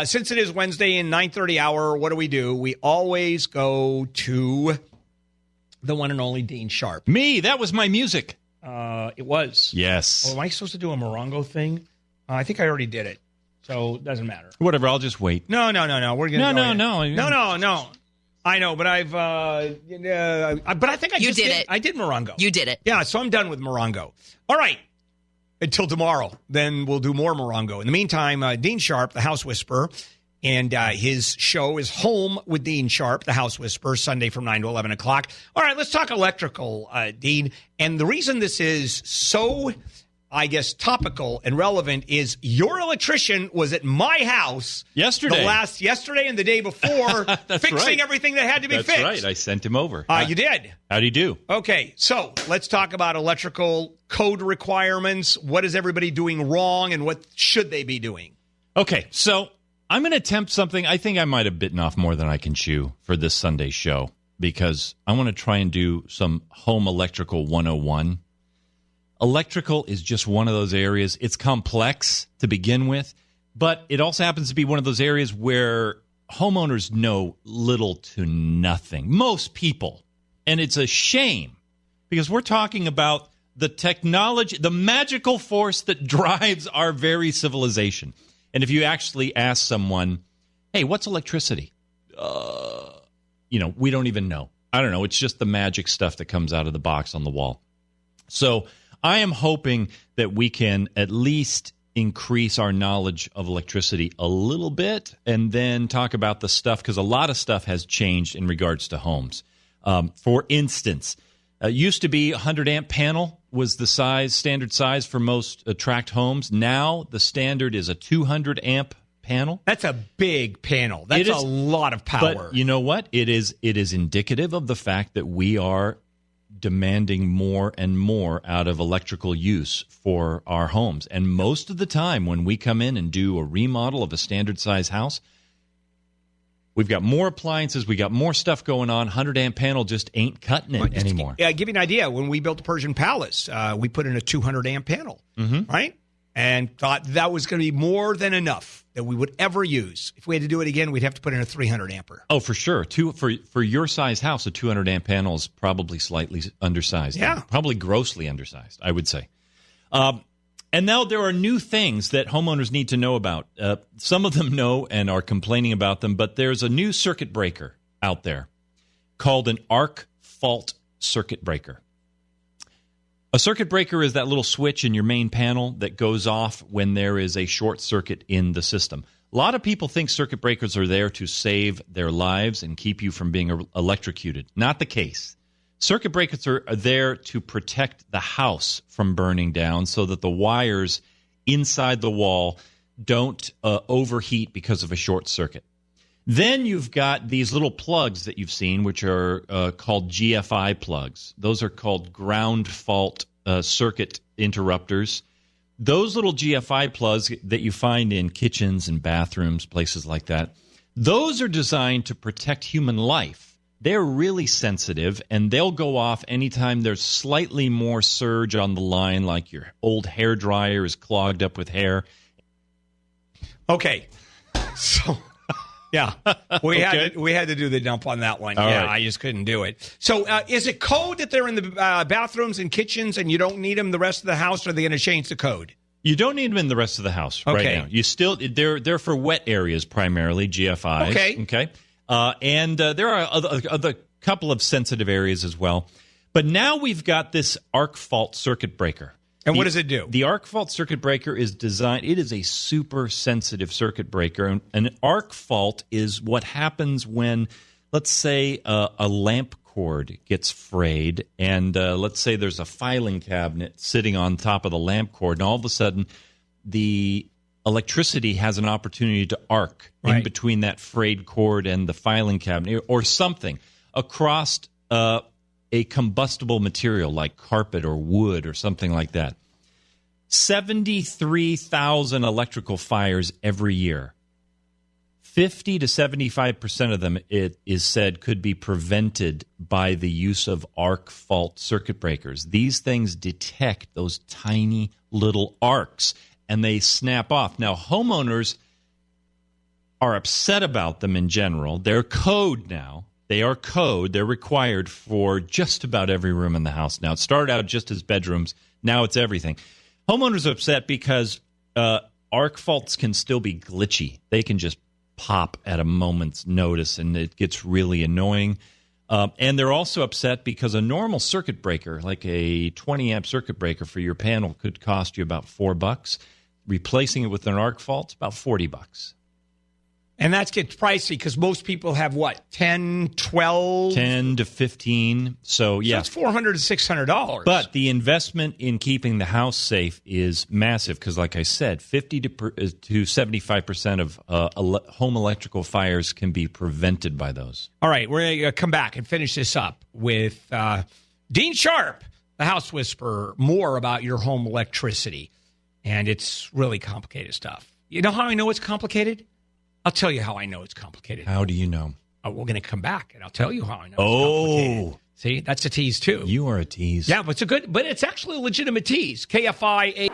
since it is Wednesday in 9:30 hour, what do? We always go to the one and only Dean Sharp. Me, that was my music. It was. Yes. Oh, am I supposed to do a Morongo thing? I think I already did it, so it doesn't matter. Whatever, I'll just wait. No. We're gonna No. I know, but but I think I did it. I did Morongo. You did it. Yeah, so I'm done with Morongo. All right. Until tomorrow. Then we'll do more Morongo. In the meantime, Dean Sharp, the House Whisperer, and his show is Home with Dean Sharp, the House Whisperer, Sunday from 9 to 11 o'clock. All right, let's talk electrical, Dean. And the reason this is so, I guess, topical and relevant is your electrician was at my house yesterday and the day before fixing everything that had to be fixed. That's right. I sent him over. You did? How'd he do? Okay, so let's talk about electrical code requirements. What is everybody doing wrong and what should they be doing? Okay, so I'm going to attempt something. I think I might have bitten off more than I can chew for this Sunday show because I want to try and do some home electrical 101. Electrical is just one of those areas. It's complex to begin with, but it also happens to be one of those areas where homeowners know little to nothing. Most people. And it's a shame because we're talking about the technology, the magical force that drives our very civilization. And if you actually ask someone, hey, what's electricity? We don't even know. I don't know. It's just the magic stuff that comes out of the box on the wall. So I am hoping that we can at least increase our knowledge of electricity a little bit and then talk about the stuff, because a lot of stuff has changed in regards to homes. For instance, used to be a 100-amp panel was the standard size for most tract homes. Now the standard is a 200-amp panel. That's a big panel. That's a lot of power. But you know what? It is indicative of the fact that we are demanding more and more out of electrical use for our homes. And most of the time when we come in and do a remodel of a standard size house, we've got more appliances. We got more stuff going on. 100-amp panel just ain't cutting it anymore. Yeah, give you an idea. When we built the Persian Palace, we put in a 200-amp panel, right? And thought that was going to be more than enough that we would ever use. If we had to do it again, we'd have to put in a 300-amper. Oh, for sure. For your size house, a 200-amp panel is probably slightly undersized. Yeah. Probably grossly undersized, I would say. And now there are new things that homeowners need to know about. Some of them know and are complaining about them, but there's a new circuit breaker out there called an arc fault circuit breaker. A circuit breaker is that little switch in your main panel that goes off when there is a short circuit in the system. A lot of people think circuit breakers are there to save their lives and keep you from being electrocuted. Not the case. Circuit breakers are there to protect the house from burning down so that the wires inside the wall don't overheat because of a short circuit. Then you've got these little plugs that you've seen, which are called GFI plugs. Those are called ground fault circuit interrupters. Those little GFI plugs that you find in kitchens and bathrooms, places like that, those are designed to protect human life. They're really sensitive, and they'll go off anytime there's slightly more surge on the line, like your old hair dryer is clogged up with hair. Okay. So, yeah, we had to do the dump on that one. All right. I just couldn't do it. So is it code that they're in the bathrooms and kitchens and you don't need them the rest of the house, or are they going to change the code? You don't need them in the rest of the house right now. You still they're for wet areas primarily, GFIs. Okay. And there are other couple of sensitive areas as well. But now we've got this arc fault circuit breaker. And what does it do? The arc fault circuit breaker is designed, it is a super sensitive circuit breaker. And an arc fault is what happens when, let's say, a lamp cord gets frayed, and let's say there's a filing cabinet sitting on top of the lamp cord, and all of a sudden the electricity has an opportunity to arc in between that frayed cord and the filing cabinet or something across a combustible material like carpet or wood or something like that. 73,000 electrical fires every year. 50 to 75% of them, it is said, could be prevented by the use of arc fault circuit breakers. These things detect those tiny little arcs, and they snap off. Now, homeowners are upset about them in general. They're code now. They are code. They're required for just about every room in the house now. It started out just as bedrooms. Now it's everything. Homeowners are upset because arc faults can still be glitchy. They can just pop at a moment's notice, and it gets really annoying. And they're also upset because a normal circuit breaker, like a 20-amp circuit breaker for your panel, could cost you about $4. Replacing it with an arc fault, about $40. And that gets pricey because most people have, what, 10, 12? 10 to 15. So, yeah. So it's $400 to $600. But the investment in keeping the house safe is massive because, like I said, 50 to 75% of home electrical fires can be prevented by those. All right, we're going to come back and finish this up with Dean Sharp, the House Whisperer, more about your home electricity. And it's really complicated stuff. You know how I know it's complicated? I'll tell you how I know it's complicated. How do you know? We're going to come back, and I'll tell you how I know it's complicated. See, that's a tease, too. You are a tease. Yeah, but it's actually a legitimate tease. KFI